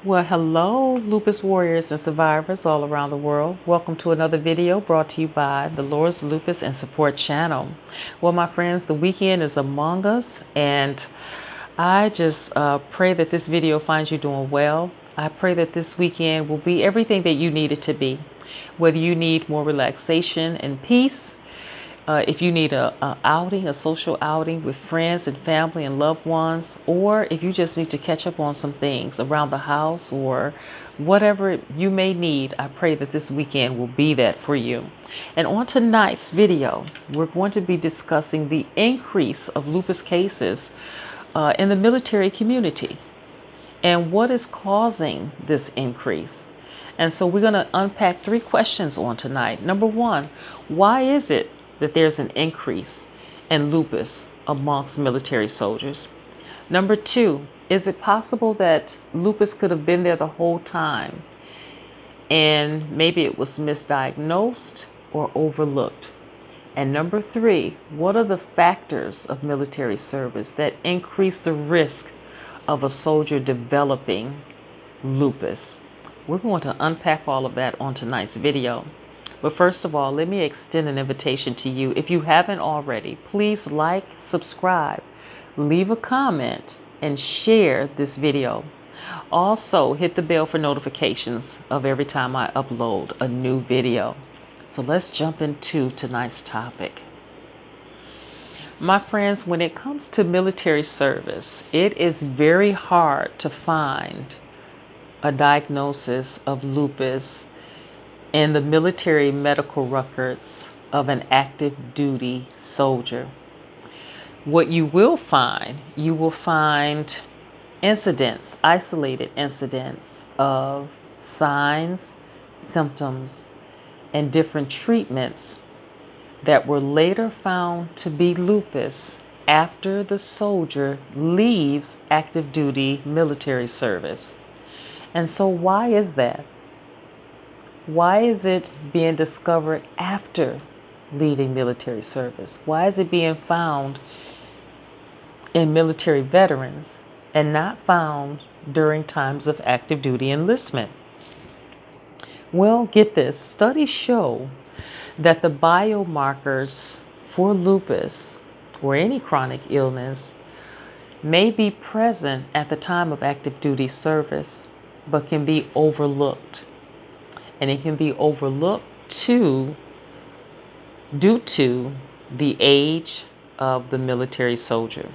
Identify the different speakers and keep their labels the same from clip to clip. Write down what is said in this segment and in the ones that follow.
Speaker 1: Well, hello, lupus warriors and survivors all around the world. Welcome to another video brought to you by the Lord's Lupus and Support channel. Well, my friends, the weekend is among us, and I just pray that this video finds you doing well. I pray that this weekend will be everything that you need it to be. Whether you need more relaxation and peace, if you need a social outing with friends and family and loved ones, or if you just need to catch up on some things around the house or whatever you may need, I pray that this weekend will be that for you. And on tonight's video, we're going to be discussing the increase of lupus cases in the military community and what is causing this increase. And so we're going to unpack 3 questions on tonight. Number 1, why is it that there's an increase in lupus amongst military soldiers? Number 2, is it possible that lupus could have been there the whole time and maybe it was misdiagnosed or overlooked? And number 3, what are the factors of military service that increase the risk of a soldier developing lupus? We're going to unpack all of that on tonight's video. But first of all, let me extend an invitation to you. If you haven't already, please like, subscribe, leave a comment, and share this video. Also, hit the bell for notifications of every time I upload a new video. So let's jump into tonight's topic. My friends, when it comes to military service, it is very hard to find a diagnosis of lupus in the military medical records of an active duty soldier. What you will find incidents, isolated incidents of signs, symptoms, and different treatments that were later found to be lupus after the soldier leaves active duty military service. And so why is that? Why is it being discovered after leaving military service? Why is it being found in military veterans and not found during times of active duty enlistment? Well, get this. Studies show that the biomarkers for lupus or any chronic illness may be present at the time of active duty service, but can be overlooked. And it can be overlooked due to the age of the military soldier.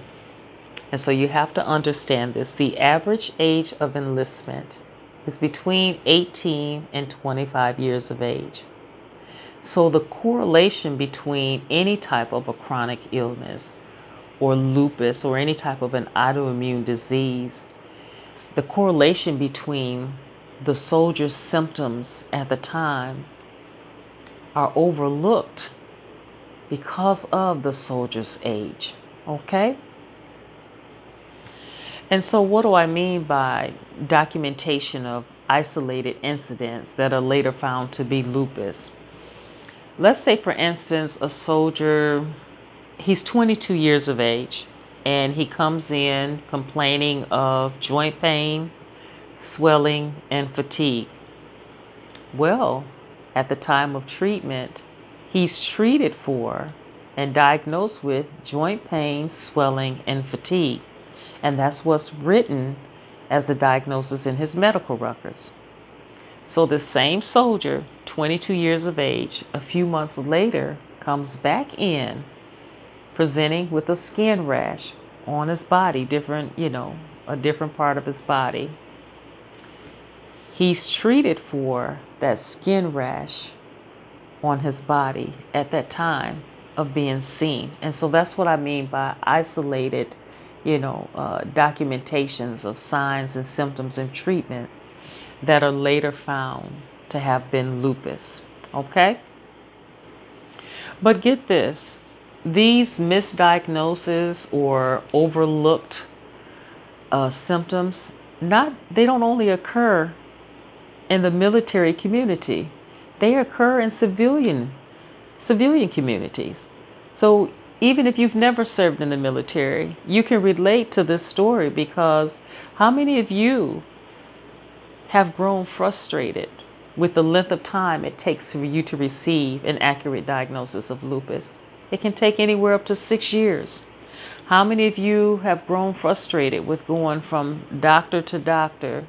Speaker 1: And so you have to understand this. The average age of enlistment is between 18 and 25 years of age. So the correlation between any type of a chronic illness or lupus or any type of an autoimmune disease, the correlation between the soldier's symptoms at the time are overlooked because of the soldier's age. Okay? And so what do I mean by documentation of isolated incidents that are later found to be lupus? Let's say, for instance, a soldier, he's 22 years of age, and he comes in complaining of joint pain, swelling, and fatigue. Well, at the time of treatment, he's treated for and diagnosed with joint pain, swelling, and fatigue. And that's what's written as the diagnosis in his medical records. So the same soldier, 22 years of age, a few months later, comes back in presenting with a skin rash on his body, a different part of his body. He's treated for that skin rash on his body at that time of being seen. And so that's what I mean by isolated, documentations of signs and symptoms and treatments that are later found to have been lupus. Okay? But get this, these misdiagnoses or overlooked symptoms, they don't only occur in the military community, they occur in civilian communities. So even if you've never served in the military, you can relate to this story, because how many of you have grown frustrated with the length of time it takes for you to receive an accurate diagnosis of lupus? It can take anywhere up to 6 years. How many of you have grown frustrated with going from doctor to doctor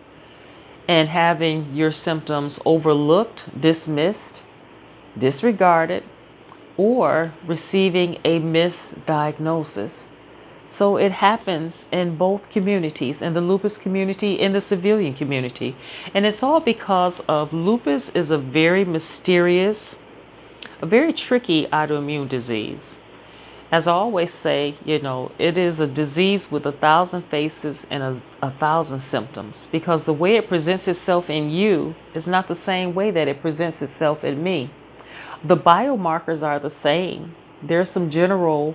Speaker 1: and having your symptoms overlooked, dismissed, disregarded, or receiving a misdiagnosis? So it happens in both communities, in the lupus community, in the civilian community. And it's all because of lupus is a very mysterious, a very tricky autoimmune disease. As I always say, it is a disease with 1,000 faces and a thousand symptoms, because the way it presents itself in you is not the same way that it presents itself in me. The biomarkers are the same. There's a general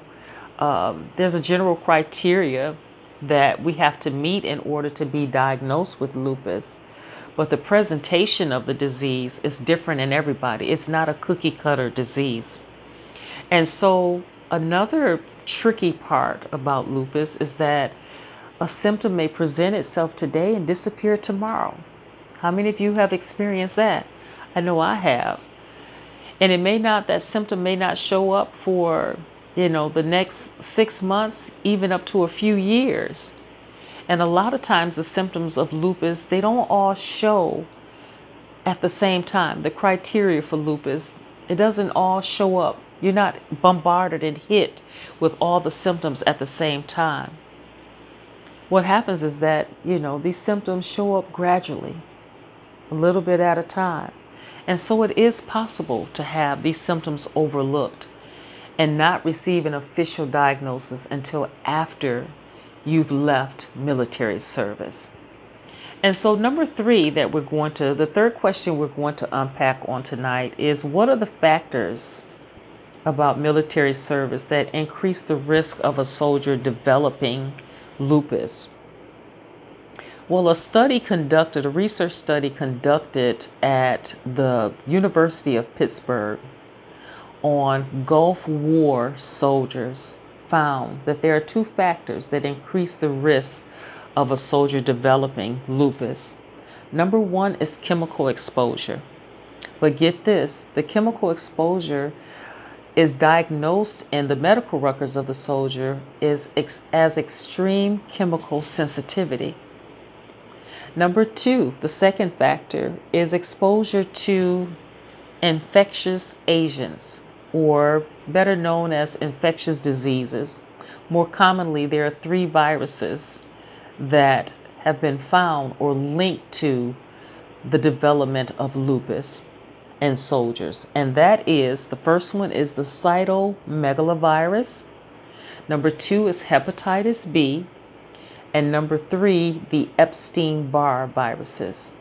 Speaker 1: criteria that we have to meet in order to be diagnosed with lupus. But the presentation of the disease is different in everybody. It's not a cookie cutter disease. And so another tricky part about lupus is that a symptom may present itself today and disappear tomorrow. How many of you have experienced that? I know I have. And that symptom may not show up for, the next 6 months, even up to a few years. And a lot of times the symptoms of lupus, they don't all show at the same time. The criteria for lupus, it doesn't all show up. You're not bombarded and hit with all the symptoms at the same time. What happens is that, these symptoms show up gradually, a little bit at a time. And so it is possible to have these symptoms overlooked and not receive an official diagnosis until after you've left military service. And so the third question we're going to unpack on tonight is, what are the factors about military service that increase the risk of a soldier developing lupus? Well, a research study conducted at the University of Pittsburgh on Gulf War soldiers found that there are 2 factors that increase the risk of a soldier developing lupus. Number 1 is chemical exposure. But get this, the chemical exposure is diagnosed in the medical records of the soldier as extreme chemical sensitivity. Number 2, the second factor, is exposure to infectious agents, or better known as infectious diseases. More commonly, there are 3 viruses that have been found or linked to the development of lupus in soldiers. And the first one is the cytomegalovirus. Number 2 is hepatitis B. And number 3, the Epstein-Barr viruses.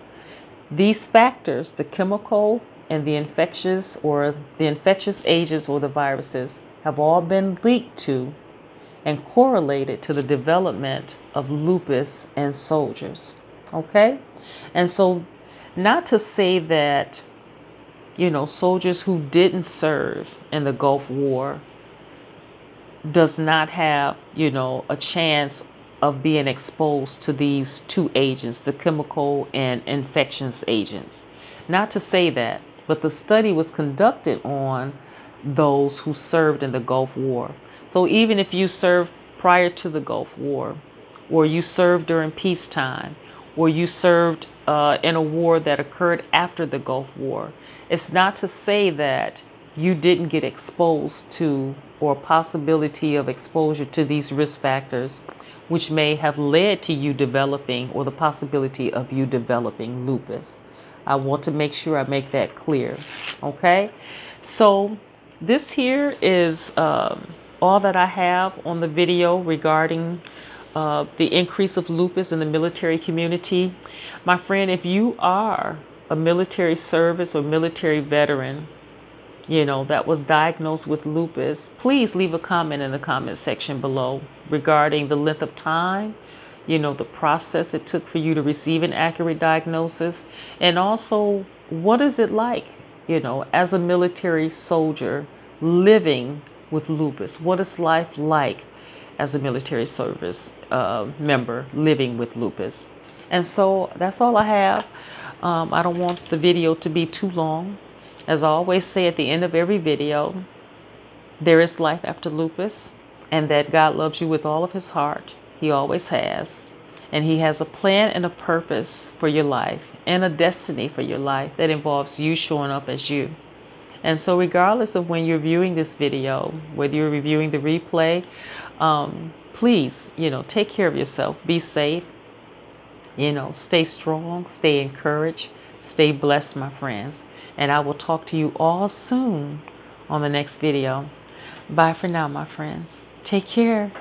Speaker 1: These factors, the chemical and the infectious agents or the viruses, have all been linked to and correlated to the development of lupus in soldiers. Okay? And so, not to say that, soldiers who didn't serve in the Gulf War does not have, a chance of being exposed to these 2 agents, the chemical and infectious agents. Not to say that, but the study was conducted on those who served in the Gulf War. So even if you served prior to the Gulf War, or you served during peacetime, or you served in a war that occurred after the Gulf War, it's not to say that you didn't get exposed to, or possibility of exposure to, these risk factors, which may have led to you developing, or the possibility of you developing lupus. I want to make sure I make that clear. Okay? So this here is all that I have on the video regarding the increase of lupus in the military community. My friend, if you are a military service or military veteran, that was diagnosed with lupus, please leave a comment in the comment section below regarding the length of time, the process it took for you to receive an accurate diagnosis, and also what is it like, as a military soldier living with lupus? What is life like as a military service member living with lupus? And so that's all I have. I don't want the video to be too long. As I always say at the end of every video, there is life after lupus, and that God loves you with all of his heart. He always has. And he has a plan and a purpose for your life and a destiny for your life that involves you showing up as you. And so regardless of when you're viewing this video, whether you're reviewing the replay, please, take care of yourself. Be safe. Stay strong, stay encouraged, stay blessed, my friends. And I will talk to you all soon on the next video. Bye for now, my friends. Take care.